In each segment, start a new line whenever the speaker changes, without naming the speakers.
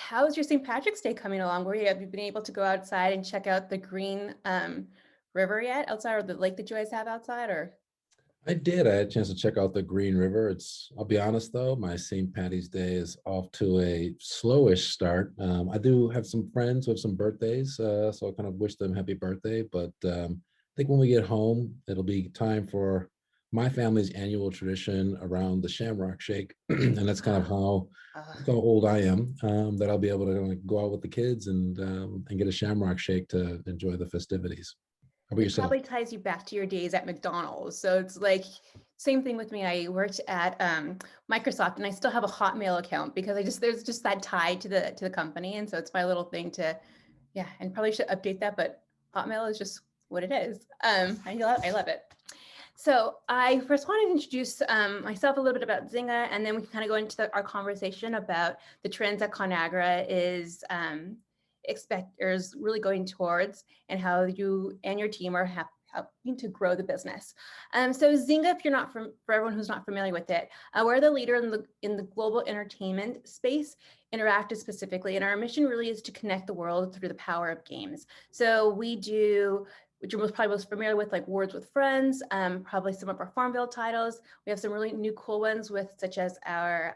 how's your St. Patrick's Day coming along? Have you been able to go outside and check out the green river yet outside, or the lake that you guys have outside? Or
I did. I had a chance to check out the Green River. I'll be honest though, my St. Patty's Day is off to a slowish start. I do have some friends who have some birthdays, so I kind of wish them happy birthday. But I think when we get home, it'll be time for my family's annual tradition around the Shamrock Shake, and that's kind of
uh,
how old I am. That I'll be able to go out with the kids and get a Shamrock Shake to enjoy the festivities. How about
it
yourself?
probably ties you back to your days at McDonald's. So it's like same thing with me. I worked at Microsoft, and I still have a Hotmail account because there's just that tie to the company, and so it's my little thing to, yeah, and probably should update that, but Hotmail is just what it is. I love it. So I first wanted to introduce myself a little bit about Zynga, and then we can kind of go into our conversation about the trends that Conagra is really going towards, and how you and your team are helping to grow the business. So Zynga, if you're not for everyone who's not familiar with it, we're the leader in the global entertainment space, interactive specifically, and our mission really is to connect the world through the power of games. So we do, which you're probably most familiar with, like Words with Friends, probably some of our Farmville titles. We have some really new cool ones such as our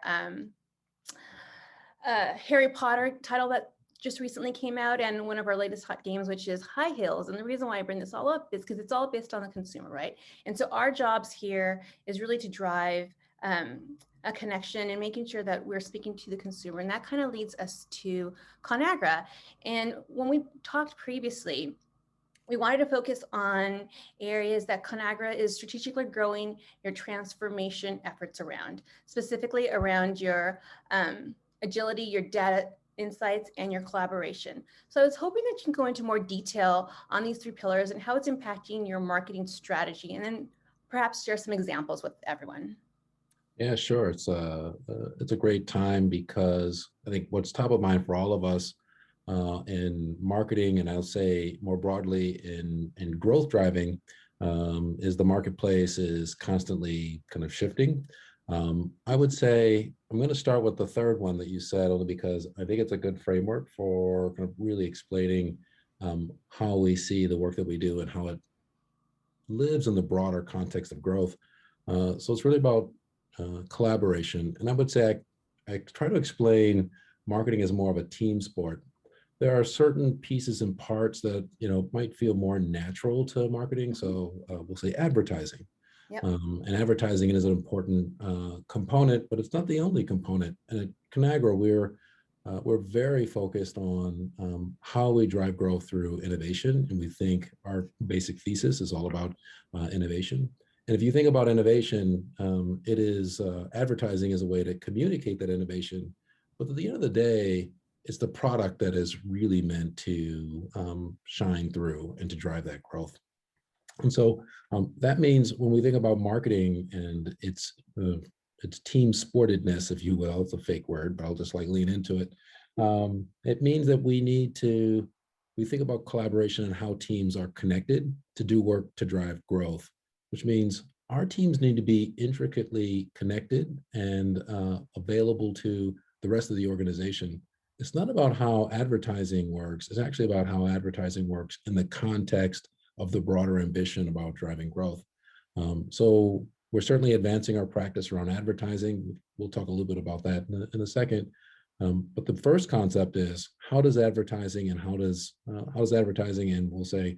Harry Potter title that just recently came out, and one of our latest hot games, which is High Hills. And the reason why I bring this all up is because it's all based on the consumer, right? And so our jobs here is really to drive a connection and making sure that we're speaking to the consumer. And that kind of leads us to Conagra. And when we talked previously, we wanted to focus on areas that Conagra is strategically growing your transformation efforts around, specifically around your agility, your data insights, and your collaboration. So I was hoping that you can go into more detail on these three pillars and how it's impacting your marketing strategy, and then perhaps share some examples with everyone.
Yeah, sure. It's a great time because I think what's top of mind for all of us in marketing, and I'll say more broadly in growth driving, is the marketplace is constantly kind of shifting. I would say I'm going to start with the third one that you said, only because I think it's a good framework for kind of really explaining how we see the work that we do and how it lives in the broader context of growth. So it's really about collaboration. And I would say I try to explain marketing as more of a team sport. There are certain pieces and parts that might feel more natural to marketing. So we'll say advertising.
Yep.
And advertising is an important component, but it's not the only component. And at Conagra, we're very focused on how we drive growth through innovation. And we think our basic thesis is all about innovation. And if you think about innovation, it is advertising as a way to communicate that innovation. But at the end of the day, it's the product that is really meant to shine through and to drive that growth. And so that means when we think about marketing and its team sportedness, if you will, it's a fake word, but I'll just lean into it. It means that we think about collaboration and how teams are connected to do work to drive growth, which means our teams need to be intricately connected and available to the rest of the organization. It's not about how advertising works. It's actually about how advertising works in the context of the broader ambition about driving growth. So we're certainly advancing our practice around advertising. We'll talk a little bit about that in a second. But the first concept is how does advertising and how does advertising and we'll say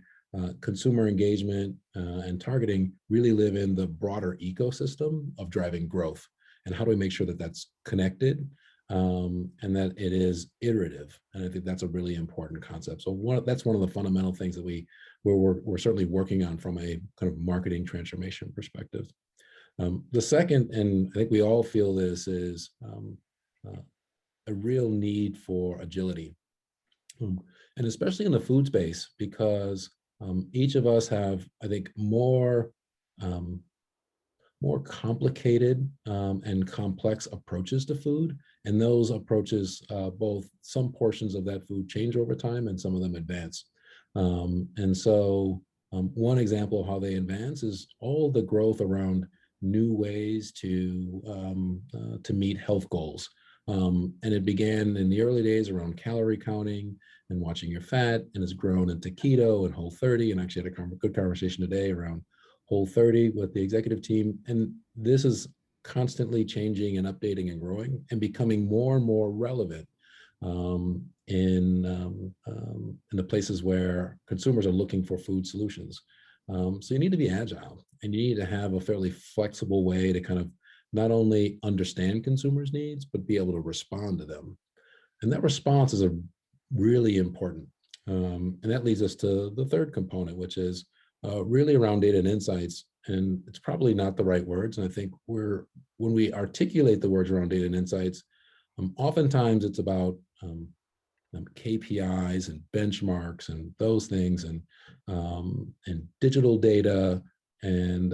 consumer engagement and targeting really live in the broader ecosystem of driving growth? And how do we make sure that that's connected and that it is iterative? And I think that's a really important concept. So that's one of the fundamental things that we're certainly working on from a kind of marketing transformation perspective. The second, and I think we all feel this, is a real need for agility. And especially in the food space, because each of us have, I think, more complicated and complex approaches to food. And those approaches, both some portions of that food change over time and some of them advance. And so one example of how they advance is all the growth around new ways to meet health goals. And it began in the early days around calorie counting and watching your fat, and has grown into keto and Whole30. And actually had a good conversation today around Whole30 with the executive team. And this is constantly changing and updating and growing and becoming more and more relevant in the places where consumers are looking for food solutions. So you need to be agile, and you need to have a fairly flexible way to kind of not only understand consumers' needs, but be able to respond to them. And that response is a really important. And that leads us to the third component, which is really around data and insights. And it's probably not the right words. And I think when we articulate the words around data and insights, oftentimes it's about KPIs and benchmarks and those things, and digital data. And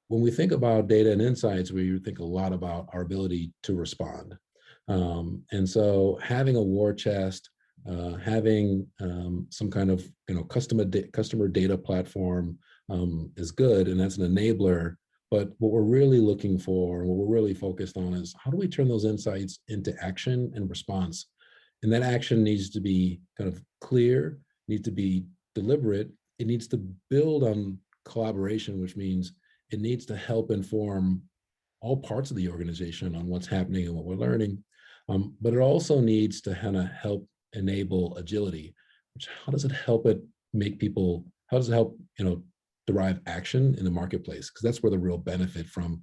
when we think about data and insights, we think a lot about our ability to respond. And so having a war chest, having some kind of customer data platform is good, and that's an enabler. But what we're really looking for, what we're really focused on, is how do we turn those insights into action and response? And that action needs to be kind of clear, needs to be deliberate. It needs to build on collaboration, which means it needs to help inform all parts of the organization on what's happening and what we're learning. But it also needs to kind of help enable agility, which how does it help how does it help, derive action in the marketplace? Because that's where the real benefit from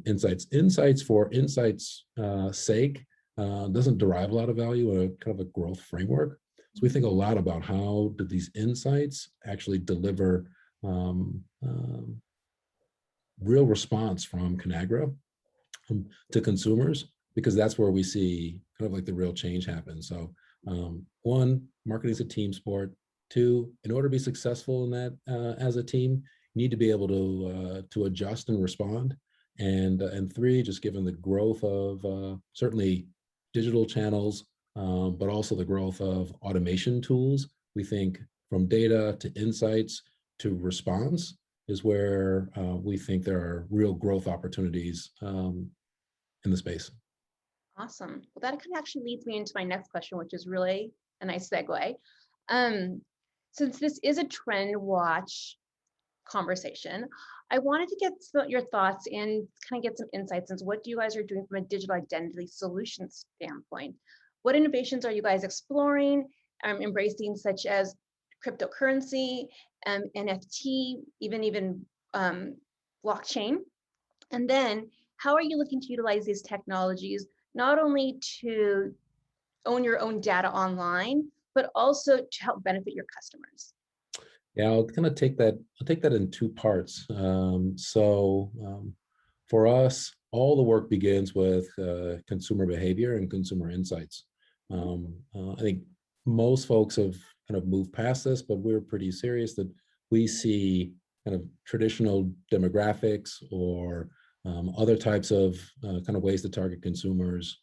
insights for insights sake doesn't derive a lot of value in a kind of a growth framework. So we think a lot about how do these insights actually deliver real response from Conagra to consumers, because that's where we see kind of like the real change happen. So one, marketing is a team sport. Two, in order to be successful in that as a team, you need to be able to adjust and respond. And three, just given the growth of certainly digital channels, but also the growth of automation tools, we think from data to insights to response is where we think there are real growth opportunities in the space.
Awesome. Well, that kind of actually leads me into my next question, which is really a nice segue. Since this is a TrendWatch conversation, I wanted to get your thoughts and kind of get some insights into what you guys are doing from a digital identity solutions standpoint. What innovations are you guys exploring, embracing, such as cryptocurrency, NFT, even blockchain? And then how are you looking to utilize these technologies, not only to own your own data online, but also to help benefit your customers?
Yeah, I'll kind of take that in two parts. For us, all the work begins with consumer behavior and consumer insights. I think most folks have kind of moved past this, but we're pretty serious that we see kind of traditional demographics or other types of kind of ways to target consumers.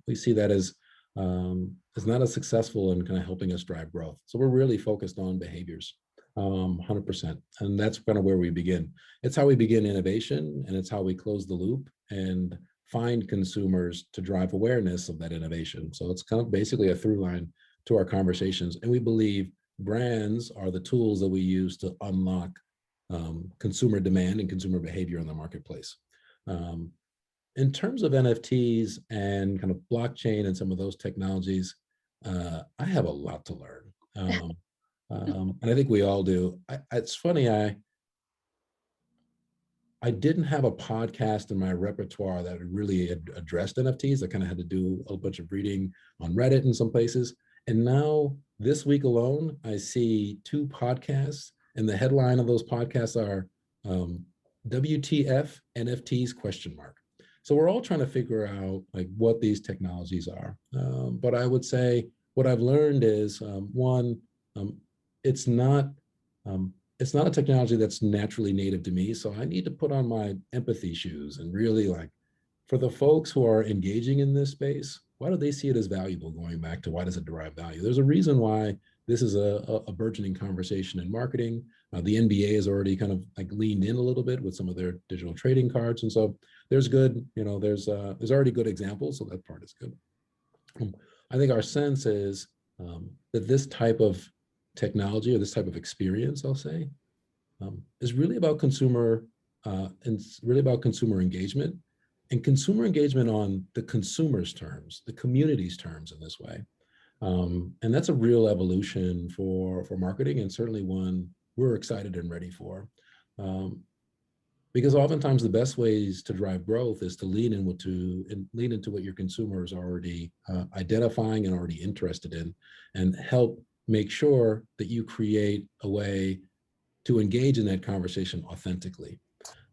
We see that as not as successful in kind of helping us drive growth. So we're really focused on behaviors, 100%. And that's kind of where we begin. It's how we begin innovation, and it's how we close the loop and find consumers to drive awareness of that innovation. So it's kind of basically a through line to our conversations. And we believe brands are the tools that we use to unlock consumer demand and consumer behavior in the marketplace. In terms of NFTs and kind of blockchain and some of those technologies, I have a lot to learn. And I think we all do. It's funny, I didn't have a podcast in my repertoire that really addressed NFTs. I kind of had to do a bunch of reading on Reddit in some places. And now this week alone, I see 2 podcasts, and the headline of those podcasts are WTF NFTs ? So we're all trying to figure out like what these technologies are. But I would say what I've learned is one, it's not a technology that's naturally native to me. So I need to put on my empathy shoes and really like, for the folks who are engaging in this space, why do they see it as valuable? Going back to why does it derive value? There's a reason why this is a burgeoning conversation in marketing. The NBA has already kind of like leaned in a little bit with some of their digital trading cards. And so there's good, there's already good examples. So that part is good. I think our sense is that this type of technology or this type of experience, I'll say, is really about consumer and it's really about consumer engagement and consumer engagement on the consumer's terms, the community's terms in this way. And that's a real evolution for marketing, and certainly one we're excited and ready for. Because oftentimes the best ways to drive growth is to lean into what your consumer is already identifying and already interested in, and help make sure that you create a way to engage in that conversation authentically.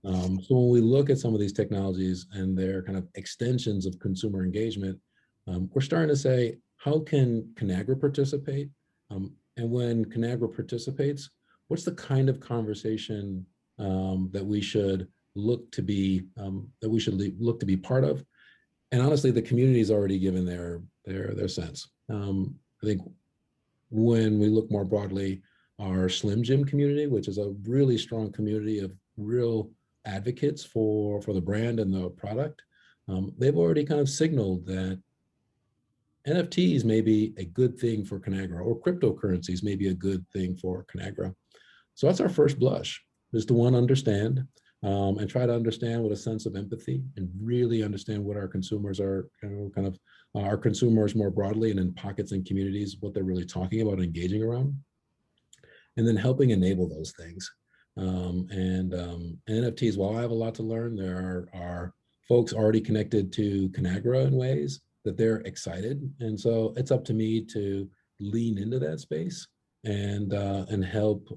So when we look at some of these technologies and their kind of extensions of consumer engagement, we're starting to say, how can Conagra participate? And when Conagra participates, what's the kind of conversation that we should look to be part of? And honestly, the community's already given their sense. I think when we look more broadly, our Slim Jim community, which is a really strong community of real advocates for the brand and the product, they've already kind of signaled that NFTs may be a good thing for Conagra, or cryptocurrencies may be a good thing for Conagra. So that's our first blush, is to understand and try to understand with a sense of empathy and really understand what our consumers are, our consumers more broadly and in pockets and communities, what they're really talking about and engaging around, and then helping enable those things. And NFTs, while I have a lot to learn, there are folks already connected to Conagra in ways that they're excited. And so it's up to me to lean into that space and help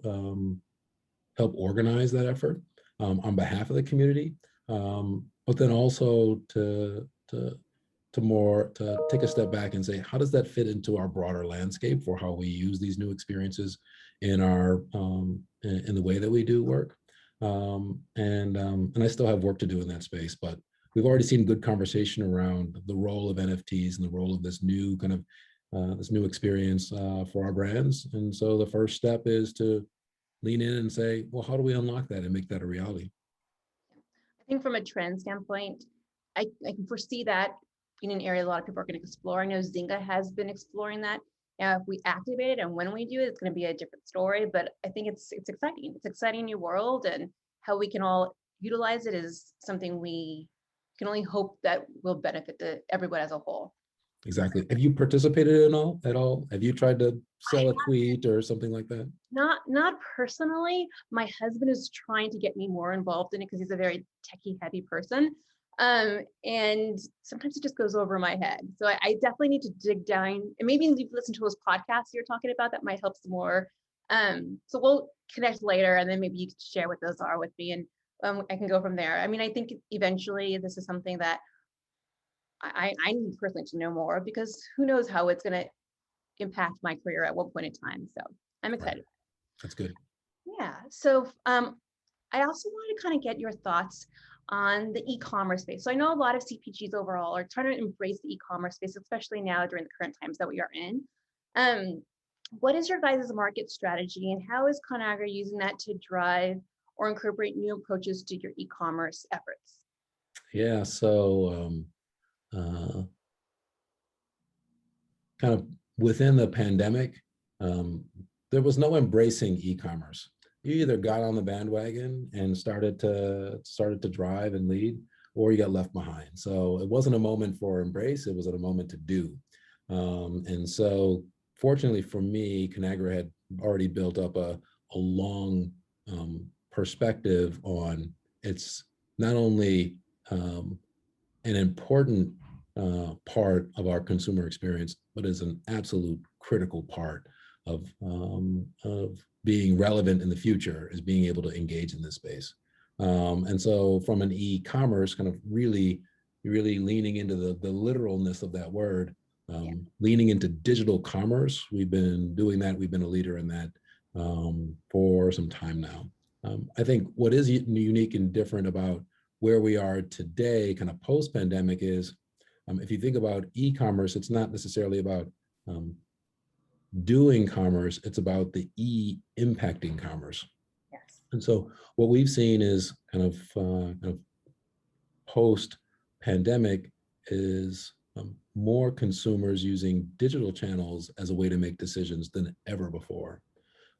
organize that effort on behalf of the community, but then also to take a step back and say, how does that fit into our broader landscape for how we use these new experiences in our in the way that we do work? And I still have work to do in that space, but we've already seen good conversation around the role of NFTs and the role of this new kind of this new experience for our brands. And so the first step is to lean in and say, well, how do we unlock that and make that a reality?
I think from a trend standpoint, I can foresee that being an area a lot of people are going to explore. I know Zynga has been exploring that. Now, if we activate it and when we do it, it's going to be a different story. But I think it's exciting. It's an exciting new world, and how we can all utilize it is something we can only hope that will benefit everyone as a whole.
Exactly. Have you participated in at all? Have you tried to sell a tweet or something like that?
Not personally. My husband is trying to get me more involved in it because he's a very techie heavy person. And sometimes it just goes over my head. So I definitely need to dig down and maybe listen to those podcasts you're talking about. That might help some more. So we'll connect later, and then maybe you can share what those are with me, and I can go from there. I mean, I think eventually this is something that I need personally to know more, because who knows how it's going to impact my career at one point in time. So I'm excited.
Right. That's good.
Yeah. So I also want to kind of get your thoughts on the e-commerce space. So I know a lot of CPGs overall are trying to embrace the e-commerce space, especially now during the current times that we are in. What is your guys' market strategy, and how is Conagra using that to drive or incorporate new approaches to your e-commerce efforts?
Yeah. So kind of within the pandemic, there was no embracing e-commerce. You either got on the bandwagon and started to drive and lead, or you got left behind. So it wasn't a moment for embrace, it was a moment to do. And so fortunately for me, Conagra had already built up a long perspective on it's not only an important part of our consumer experience, but is an absolute critical part of being relevant in the future, is being able to engage in this space. And so from an e-commerce kind of really leaning into the literalness of that word, leaning into digital commerce, we've been doing that. We've been a leader in that for some time now. I think what is unique and different about where we are today, kind of post-pandemic, is if you think about e-commerce, it's not necessarily about doing commerce, it's about the E impacting commerce.
Yes.
And so what we've seen is kind of post-pandemic is more consumers using digital channels as a way to make decisions than ever before.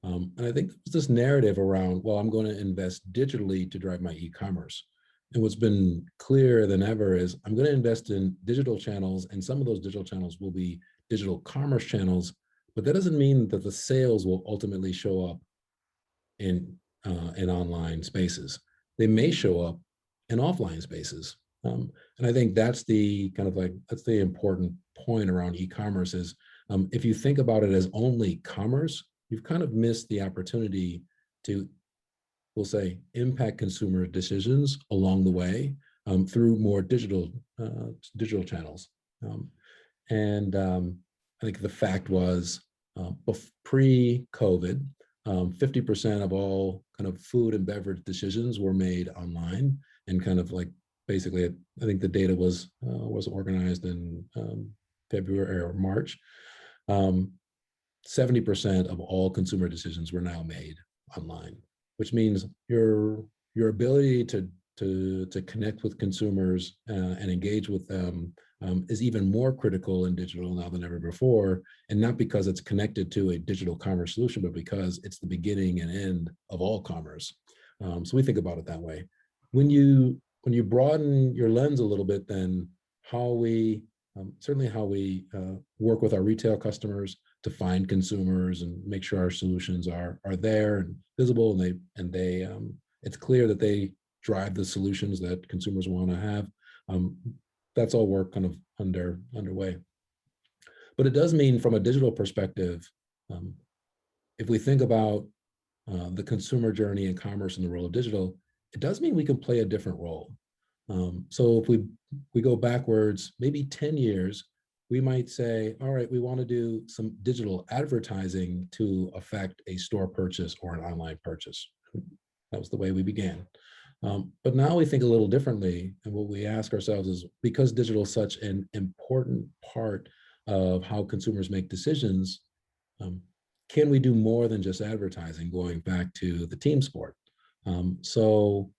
And I think there's this narrative around, well, I'm going to invest digitally to drive my e-commerce. And what's been clearer than ever is I'm going to invest in digital channels, and some of those digital channels will be digital commerce channels, but that doesn't mean that the sales will ultimately show up in online spaces. They may show up in offline spaces. And I think that's the that's the important point around e-commerce is if you think about it as only commerce, you've kind of missed the opportunity to, we'll say, impact consumer decisions along the way through more digital channels. I think the fact was pre-COVID, 50% of all kind of food and beverage decisions were made online, and kind of like basically, I think the data was organized in February or March. 70% of all consumer decisions were now made online, which means your ability to connect with consumers and engage with them is even more critical in digital now than ever before, and not because it's connected to a digital commerce solution, but because it's the beginning and end of all commerce. So we think about it that way. When you broaden your lens a little bit, then how we certainly how we work with our retail customers to find consumers and make sure our solutions are there and visible, and they it's clear that they drive the solutions that consumers want to have. That's all work kind of underway. But it does mean, from a digital perspective, if we think about the consumer journey and commerce in the role of digital, it does mean we can play a different role. So if we go backwards, maybe 10 years, we might say, all right, we want to do some digital advertising to affect a store purchase or an online purchase. That was the way we began. But now we think a little differently. And what we ask ourselves is, because digital is such an important part of how consumers make decisions, can we do more than just advertising, going back to the team sport? So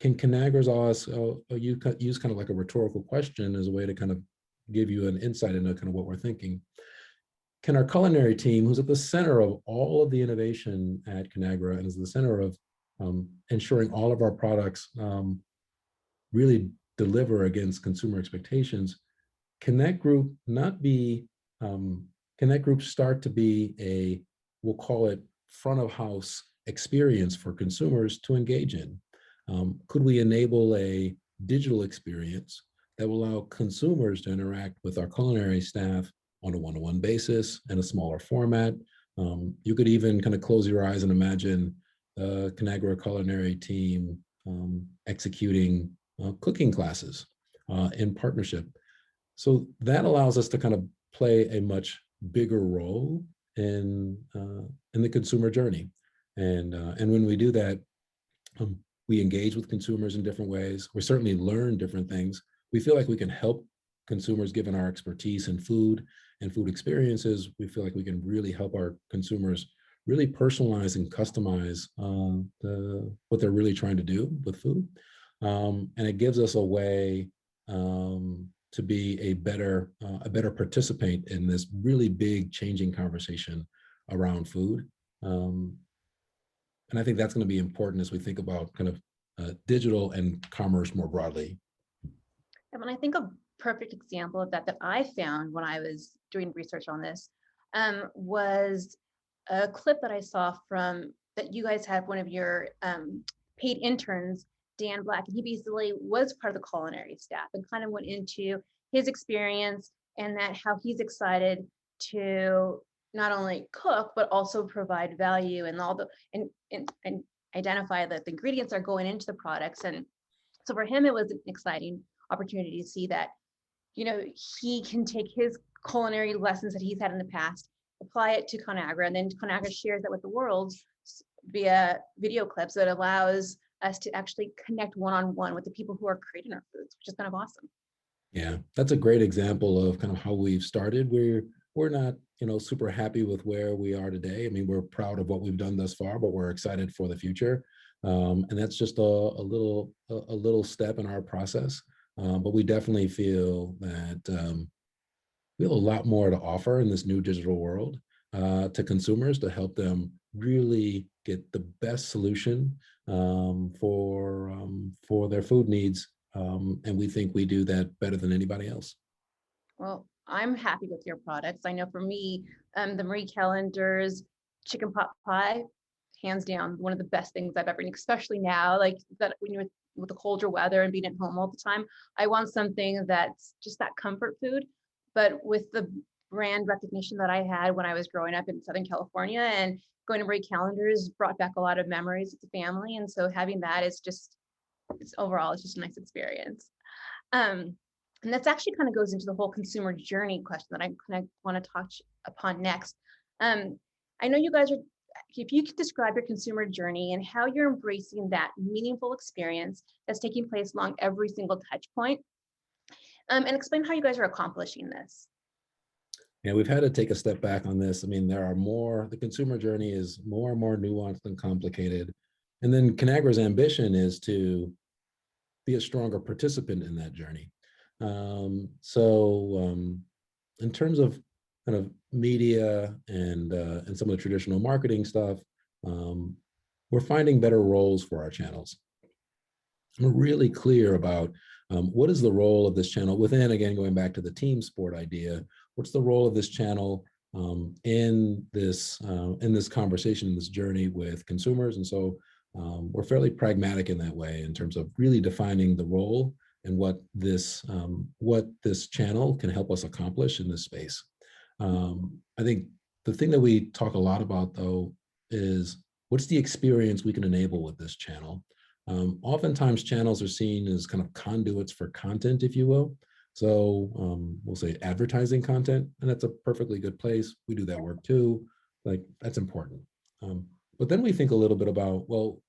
can Conagra's use kind of like a rhetorical question as a way to kind of give you an insight into kind of what we're thinking? Can our culinary team, who's at the center of all of the innovation at Conagra and is the center of ensuring all of our products really deliver against consumer expectations, can that group start to be a, we'll call it, front of house experience for consumers to engage in? Could we enable a digital experience that will allow consumers to interact with our culinary staff on a one-to-one basis in a smaller format? You could even kind of close your eyes and imagine the Conagra culinary team executing cooking classes in partnership. So that allows us to kind of play a much bigger role in the consumer journey. And when we do that, we engage with consumers in different ways. We certainly learn different things. We feel like we can help consumers, given our expertise in food and food experiences. We feel like we can really help our consumers really personalize and customize what they're really trying to do with food. And it gives us a way to be a better participant in this really big changing conversation around food. And I think that's going to be important as we think about kind of digital and commerce more broadly.
And when I think a perfect example of that I found when I was doing research on this was a clip that I saw from that you guys had one of your paid interns, Dan Black, and he basically was part of the culinary staff and kind of went into his experience and that how he's excited to not only cook but also provide value and all the and identify that the ingredients are going into the products. And so for him, it was an exciting opportunity to see that, you know, he can take his culinary lessons that he's had in the past, apply it to Conagra, and then Conagra shares that with the world via video clips that allows us to actually connect one-on-one with the people who are creating our foods, which is kind of awesome.
Yeah, that's a great example of kind of how we've started. We're we're not, super happy with where we are today. I mean, we're proud of what we've done thus far, but we're excited for the future. And that's just a little step in our process. But we definitely feel that we have a lot more to offer in this new digital world to consumers to help them really get the best solution for their food needs. And we think we do that better than anybody else.
Well, I'm happy with your products. I know for me, the Marie Callender's chicken pot pie, hands down, one of the best things I've ever eaten, especially now, like that when you're with the colder weather and being at home all the time. I want something that's just that comfort food. But with the brand recognition that I had when I was growing up in Southern California and going to Marie Callender's brought back a lot of memories with the family. And so having that is just, it's just a nice experience. Um, and that's actually kind of goes into the whole consumer journey question that I kind of want to touch upon next. I know you guys are, if you could describe your consumer journey and how you're embracing that meaningful experience that's taking place along every single touch point, and explain how you guys are accomplishing this.
Yeah, we've had to take a step back on this. I mean, the consumer journey is more and more nuanced and complicated. And then Conagra's ambition is to be a stronger participant in that journey. In terms of kind of media and some of the traditional marketing stuff, we're finding better roles for our channels. We're really clear about what is the role of this channel within, again, going back to the team sport idea, what's the role of this channel in this conversation, in this journey with consumers. And so we're fairly pragmatic in that way in terms of really defining the role and what this channel can help us accomplish in this space. I think the thing that we talk a lot about, though, is what's the experience we can enable with this channel. Oftentimes channels are seen as kind of conduits for content, if you will. So we'll say advertising content, and that's a perfectly good place. We do that work too. Like, that's important. But then we think a little bit about, well,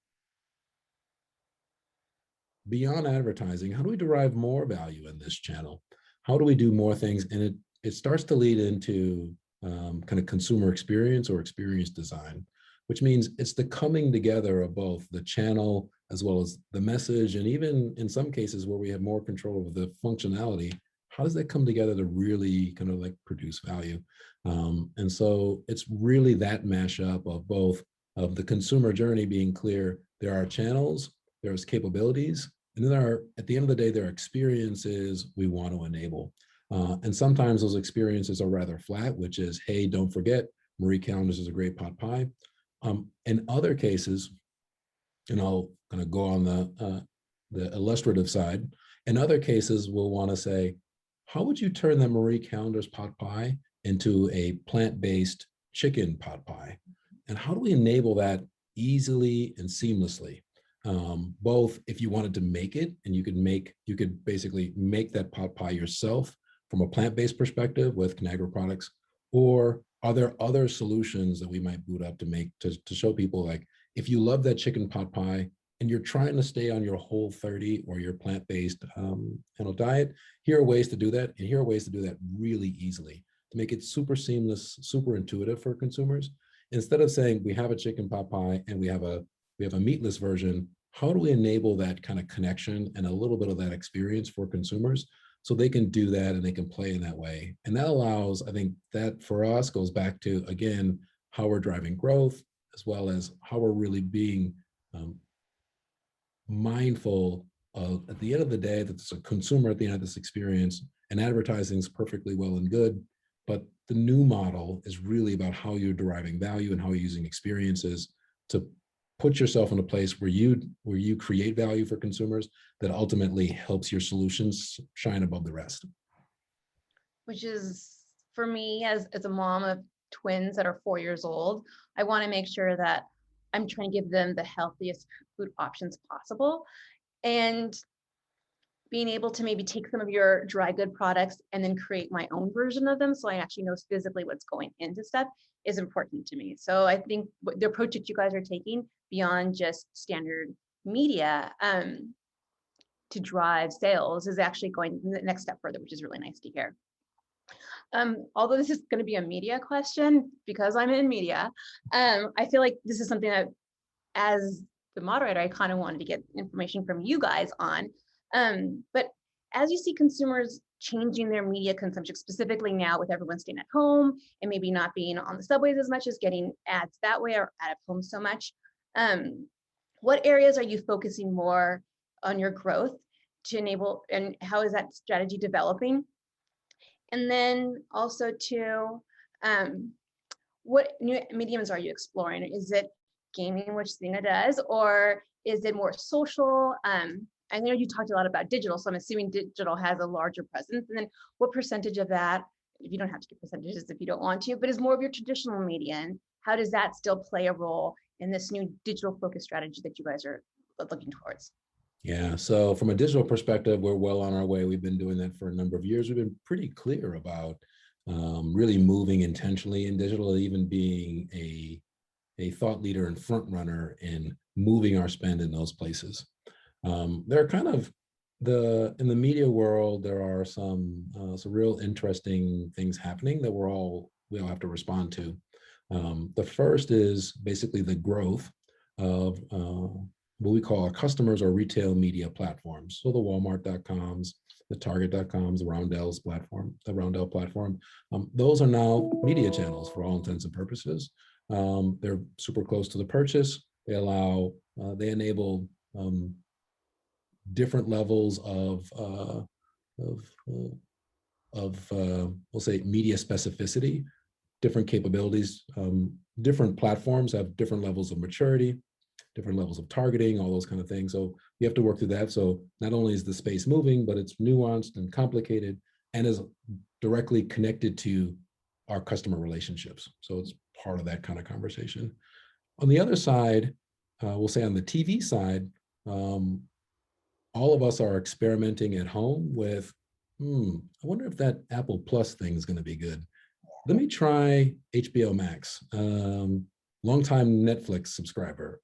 beyond advertising, how do we derive more value in this channel? How do we do more things? And it starts to lead into kind of consumer experience or experience design, which means it's the coming together of both the channel as well as the message, and even in some cases where we have more control over the functionality, how does that come together to really kind of like produce value? And so it's really that mashup of both of the consumer journey being clear. There are channels, there's capabilities, and then at the end of the day, there are experiences we want to enable. And sometimes those experiences are rather flat, which is, hey, don't forget, Marie Callender's is a great pot pie. In other cases, and I'll kind of go on the illustrative side, in other cases, we'll want to say, how would you turn the Marie Callender's pot pie into a plant-based chicken pot pie? And how do we enable that easily and seamlessly? Both if you wanted to make it, and you could basically make that pot pie yourself from a plant-based perspective with Conagra products, or are there other solutions that we might boot up to make to show people, like, if you love that chicken pot pie and you're trying to stay on your Whole30 or your plant-based diet, here are ways to do that, and here are ways to do that really easily to make it super seamless, super intuitive for consumers. Instead of saying we have a chicken pot pie and we have a meatless version, how do we enable that kind of connection and a little bit of that experience for consumers so they can do that and they can play in that way? And that allows, I think that for us goes back to, again, how we're driving growth, as well as how we're really being mindful of, at the end of the day, that there's a consumer at the end of this experience, and advertising is perfectly well and good. But the new model is really about how you're deriving value and how you're using experiences to put yourself in a place where you create value for consumers that ultimately helps your solutions shine above the rest.
Which is, for me, as a mom of twins that are 4 years old, I want to make sure that I'm trying to give them the healthiest food options possible. And being able to maybe take some of your dry good products and then create my own version of them, so I actually know physically what's going into stuff, is important to me. So I think the approach that you guys are taking beyond just standard media to drive sales is actually going the next step further, which is really nice to hear. Although this is going to be a media question, because I'm in media, I feel like this is something that, as the moderator, I kind of wanted to get information from you guys on. But as you see consumers changing their media consumption, specifically now with everyone staying at home and maybe not being on the subways as much as getting ads that way or out of home so much, what areas are you focusing more on your growth to enable, and how is that strategy developing? And then also too, what new mediums are you exploring? Is it gaming, which Zynga does, or is it more social? I know you talked a lot about digital, so I'm assuming digital has a larger presence. And then what percentage of that, if you don't have to give percentages if you don't want to, but is more of your traditional media, and how does that still play a role in this new digital focus strategy that you guys are looking towards?
Yeah, so from a digital perspective, we're well on our way. We've been doing that for a number of years. We've been pretty clear about really moving intentionally in digital, even being a thought leader and front runner in moving our spend in those places. There are kind of in the media world, there are some real interesting things happening that we all have to respond to. The first is basically the growth of what we call our customers or retail media platforms. So the Walmart.coms, the Target.coms, the Roundel platform. Those are now media channels for all intents and purposes. They're super close to the purchase. They enable different levels of we'll say media specificity, different capabilities. Different platforms have different levels of maturity, different levels of targeting, all those kind of things. So you have to work through that. So not only is the space moving, but it's nuanced and complicated and is directly connected to our customer relationships. So it's part of that kind of conversation. On the other side, we'll say on the TV side, all of us are experimenting at home with, I wonder if that Apple Plus thing is going to be good. Let me try HBO Max. Longtime Netflix subscriber.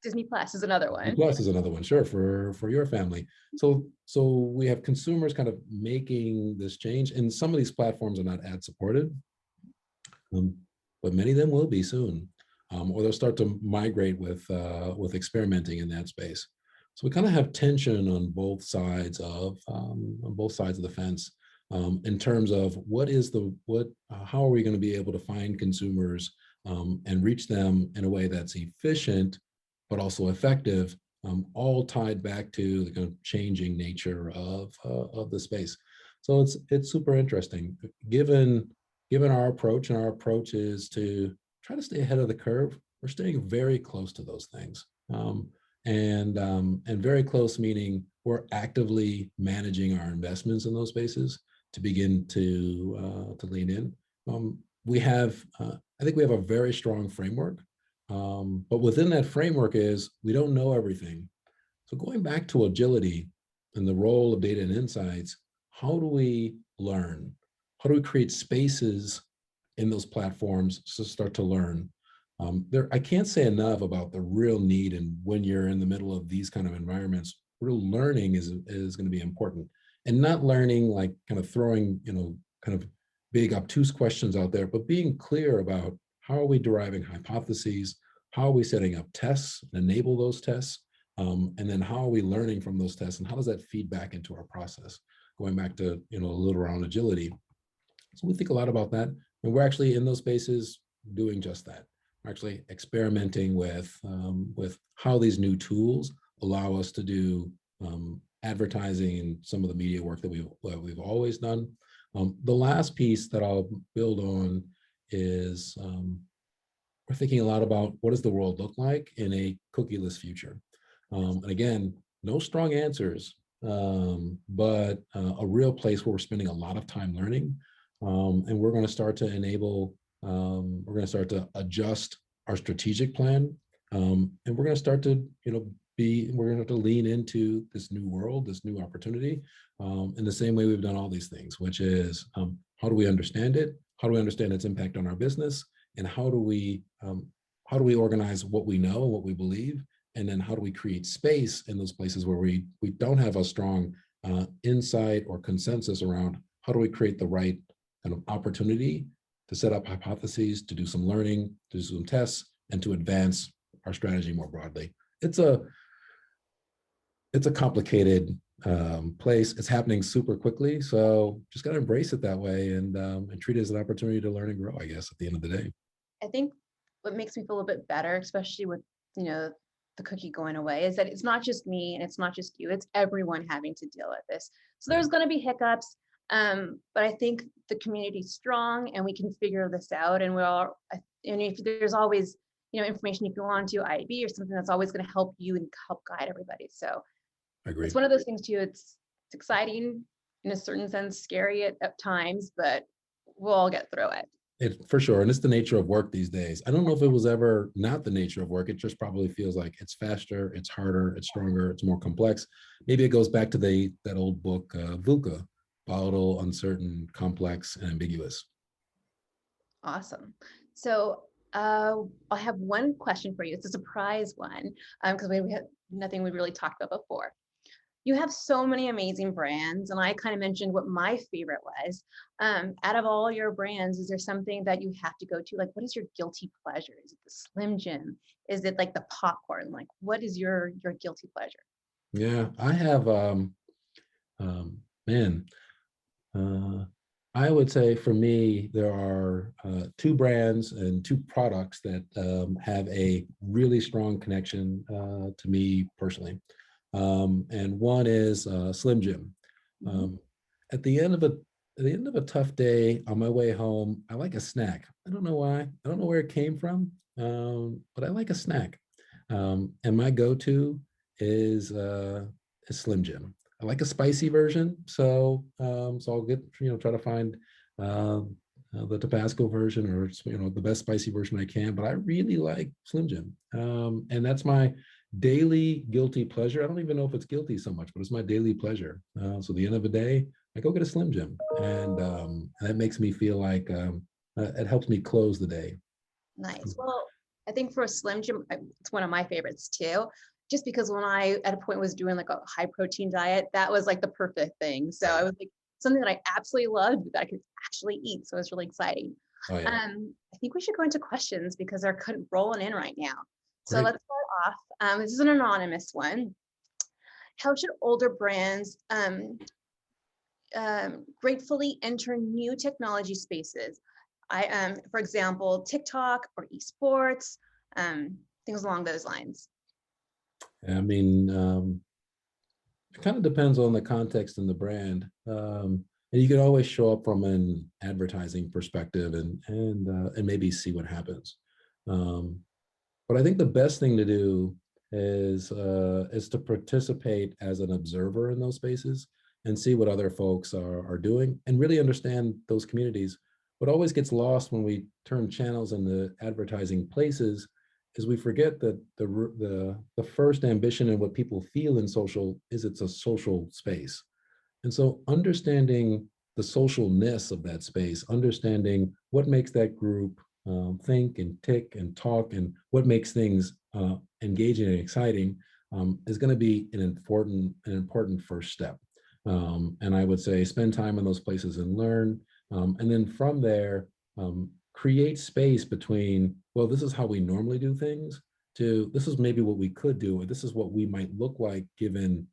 Disney Plus is another one.
Plus is another one, sure, for your family. So we have consumers kind of making this change, and some of these platforms are not ad supported, but many of them will be soon, or they'll start to migrate with experimenting in that space. So we kind of have tension on both sides of the fence. In terms of how are we going to be able to find consumers and reach them in a way that's efficient, but also effective, all tied back to the kind of changing nature of the space. So it's super interesting, given our approach, and our approach is to try to stay ahead of the curve. We're staying very close to those things, and very close meaning we're actively managing our investments in those spaces to begin to lean in. I think we have a very strong framework, but within that framework is we don't know everything. So going back to agility and the role of data and insights, how do we learn? How do we create spaces in those platforms to start to learn? I can't say enough about the real need, and when you're in the middle of these kind of environments, real learning is going to be important. And not learning like kind of throwing, kind of big obtuse questions out there, but being clear about how are we deriving hypotheses, how are we setting up tests and enable those tests, and then how are we learning from those tests, and how does that feed back into our process? Going back to, a little around agility. So we think a lot about that, and we're actually in those spaces doing just that. We're actually experimenting with how these new tools allow us to do advertising and some of the media work that we've always done. The last piece that I'll build on is we're thinking a lot about what does the world look like in a cookieless future. And again, no strong answers, but a real place where we're spending a lot of time learning, and we're going to start to enable. We're going to start to adjust our strategic plan, and we're going to start to we're going to have to lean into this new world, this new opportunity, in the same way we've done all these things, which is how do we understand it? How do we understand its impact on our business? And how do we organize what we know, what we believe? And then how do we create space in those places where we don't have a strong insight or consensus around how do we create the right kind of opportunity to set up hypotheses, to do some learning, to do some tests, and to advance our strategy more broadly. It's a complicated place. It's happening super quickly, so just got to embrace it that way and treat it as an opportunity to learn and grow, I guess, at the end of the day.
I think what makes me feel a little bit better, especially with, the cookie going away, is that it's not just me and it's not just you, it's everyone having to deal with this. So there's going to be hiccups, but I think the community's strong and we can figure this out. And and if there's always, information if you want to IB or something, that's always going to help you and help guide everybody. So
I agree.
it's one of those things too. It's exciting in a certain sense, scary at times, but we'll all get through it.
For sure. And it's the nature of work these days. I don't know if it was ever not the nature of work. It just probably feels like it's faster, it's harder, it's stronger, it's more complex. Maybe it goes back to that old book, VUCA, volatile, uncertain, complex, and ambiguous.
Awesome. So I have one question for you. It's a surprise one because we have nothing we really talked about before. You have so many amazing brands, and I kind of mentioned what my favorite was. Out of all your brands, is there something that you have to go to? Like, what is your guilty pleasure? Is it the Slim Jim? Is it like the popcorn? Like, what is your guilty pleasure?
Yeah, I have, man, I would say for me, there are two brands and two products that have a really strong connection to me personally. And one is Slim Jim. At the end of a tough day on my way home, I like a snack. I don't know why. I don't know where it came from, but I like a snack. And my go-to is Slim Jim. I like a spicy version, so I'll get try to find the Tabasco version or the best spicy version I can. But I really like Slim Jim, and that's my daily guilty pleasure. I don't even know if it's guilty so much, but it's my daily pleasure. So at the end of the day, I go get a Slim Jim, and that makes me feel like it helps me close the day.
Nice. Well, I think for a Slim Jim, it's one of my favorites too. Just because when I at a point was doing like a high protein diet, that was like the perfect thing. So I was like something that I absolutely loved that I could actually eat. So it was really exciting.
Oh yeah.
I think we should go into questions because they're rolling in right now. So
Great.
let's start off. This is an anonymous one. How should older brands gratefully enter new technology spaces? For example, TikTok or esports, things along those lines.
I mean, it kind of depends on the context and the brand. And you can always show up from an advertising perspective and maybe see what happens. But I think the best thing to do is to participate as an observer in those spaces and see what other folks are doing and really understand those communities. What always gets lost when we turn channels into advertising places is we forget that the first ambition and what people feel in social is it's a social space. And so understanding the socialness of that space, understanding what makes that group think and tick and talk and what makes things engaging and exciting is going to be an important first step. And I would say spend time in those places and learn. And then from there, create space between, well, this is how we normally do things, to this is maybe what we could do, or this is what we might look like given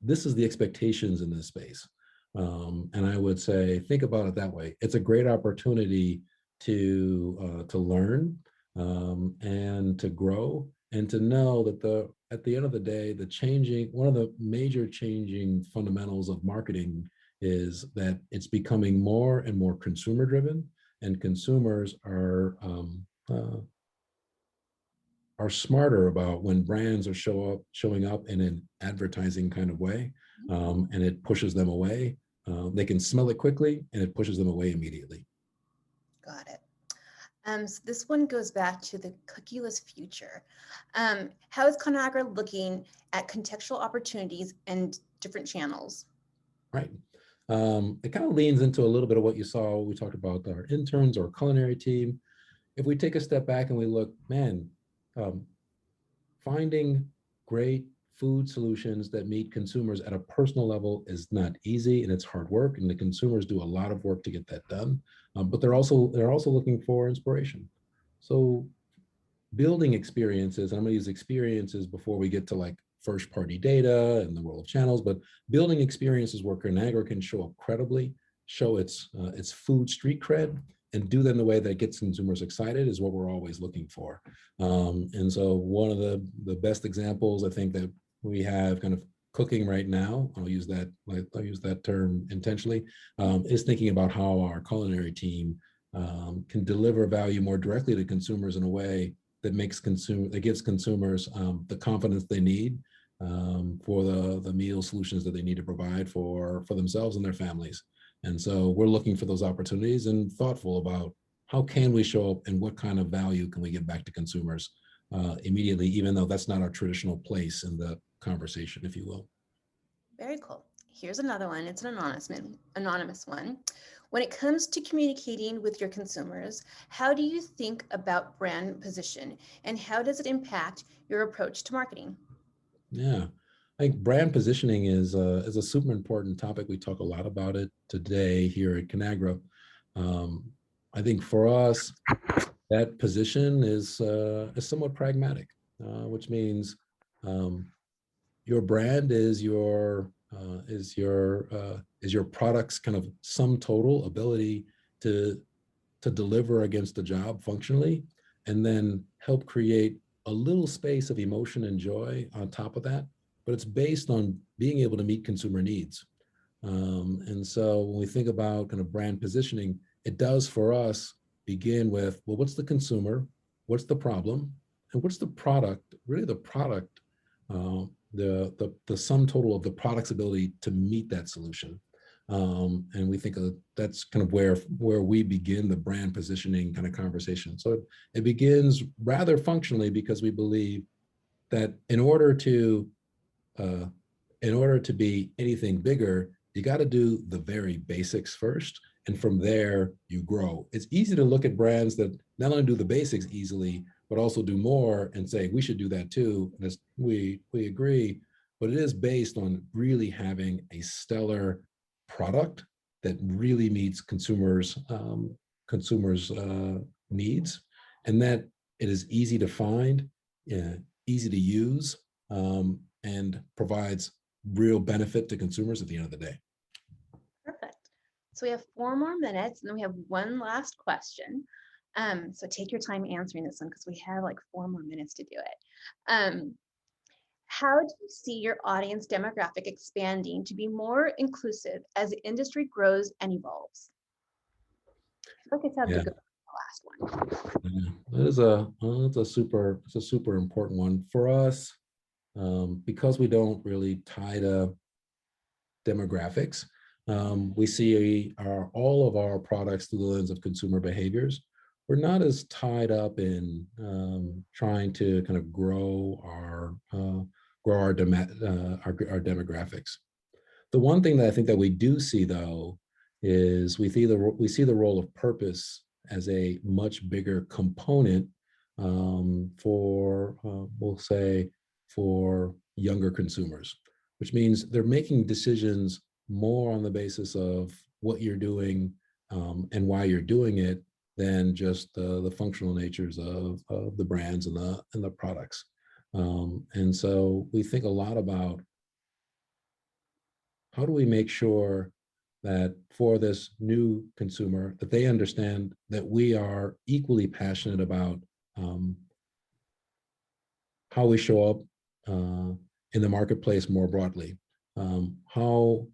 this is the expectations in this space. And I would say, think about it that way. It's a great opportunity to learn and to grow and to know that at the end of the day, one of the major changing fundamentals of marketing is that it's becoming more and more consumer driven, and consumers are smarter about when brands are showing up in an advertising kind of way, and it pushes them away. They can smell it quickly, and it pushes them away immediately.
Got it. So this one goes back to the cookieless future. How is Conagra looking at contextual opportunities and different channels?
Right. It kind of leans into a little bit of what you saw. We talked about our interns, our culinary team. If we take a step back and we look, man, finding great food solutions that meet consumers at a personal level is not easy, and it's hard work, and the consumers do a lot of work to get that done. But they're also looking for inspiration. So building experiences, and I'm going to use experiences before we get to like first party data and the role of channels, but building experiences where Conagra can show up credibly, show its food street cred, and do that in a way that gets consumers excited is what we're always looking for. And so one of the best examples I think that we have kind of cooking right now, I'll use that term intentionally, is thinking about how our culinary team can deliver value more directly to consumers in a way that gives consumers the confidence they need for the meal solutions that they need to provide for themselves and their families. And so we're looking for those opportunities and thoughtful about how can we show up and what kind of value can we give back to consumers immediately, even though that's not our traditional place in the conversation, if you will.
Very cool. Here's another one. It's an anonymous one. When it comes to communicating with your consumers, how do you think about brand position, and how does it impact your approach to marketing?
Yeah, I think brand positioning is a super important topic. We talk a lot about it today here at Conagra. I think for us, that position is somewhat pragmatic, which means your brand is your product's kind of sum total ability to deliver against the job functionally, and then help create a little space of emotion and joy on top of that. But it's based on being able to meet consumer needs. And so when we think about kind of brand positioning, it does for us begin with, well, what's the consumer? What's the problem? And what's the product? Really the product, the sum total of the product's ability to meet that solution. And we think that's kind of where we begin the brand positioning kind of conversation. So it begins rather functionally, because we believe that in order to be anything bigger, you got to do the very basics first, and from there you grow. It's easy to look at brands that not only do the basics easily, but also do more and say we should do that too. And we agree, but it is based on really having a stellar product that really meets consumers' needs, and that it is easy to find, easy to use, and provides real benefit to consumers at the end of the day.
Perfect. So we have 4 more minutes, and then we have one last question. So take your time answering this one, because we have like 4 more minutes to do it. How do you see your audience demographic expanding to be more inclusive as the industry grows and evolves? I feel like it's
Yeah.
to go the last one.
Yeah, it's a super important one for us, because we don't really tie to demographics. We see all of our products through the lens of consumer behaviors. We're not as tied up in trying to kind of grow our demographics. The one thing that I think that we do see, though, is we see the role of purpose as a much bigger component for we'll say for younger consumers, which means they're making decisions more on the basis of what you're doing and why you're doing it, than just the functional natures of the brands and the products. And so we think a lot about how do we make sure that for this new consumer, that they understand that we are equally passionate about how we show up in the marketplace more broadly. How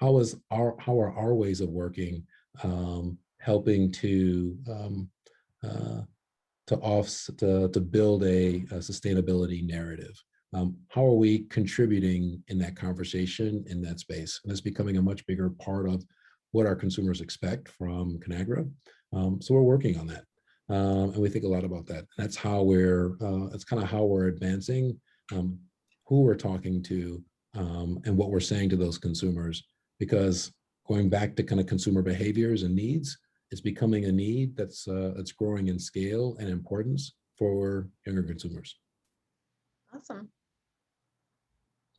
are our ways of working helping to build a sustainability narrative? How are we contributing in that conversation, in that space? And it's becoming a much bigger part of what our consumers expect from Conagra. So we're working on that. And we think a lot about that. That's how it's kind of how we're advancing who we're talking to and what we're saying to those consumers, because going back to kind of consumer behaviors and needs, it's becoming a need that's growing in scale and importance for younger consumers.
Awesome.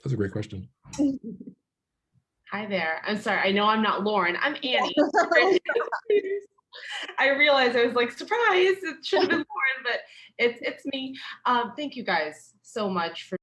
That's a great question.
Hi there. I'm sorry. I know I'm not Lauren. I'm Annie. I realized I was like, surprise, it should have been Lauren, but it's me. Thank you guys so much for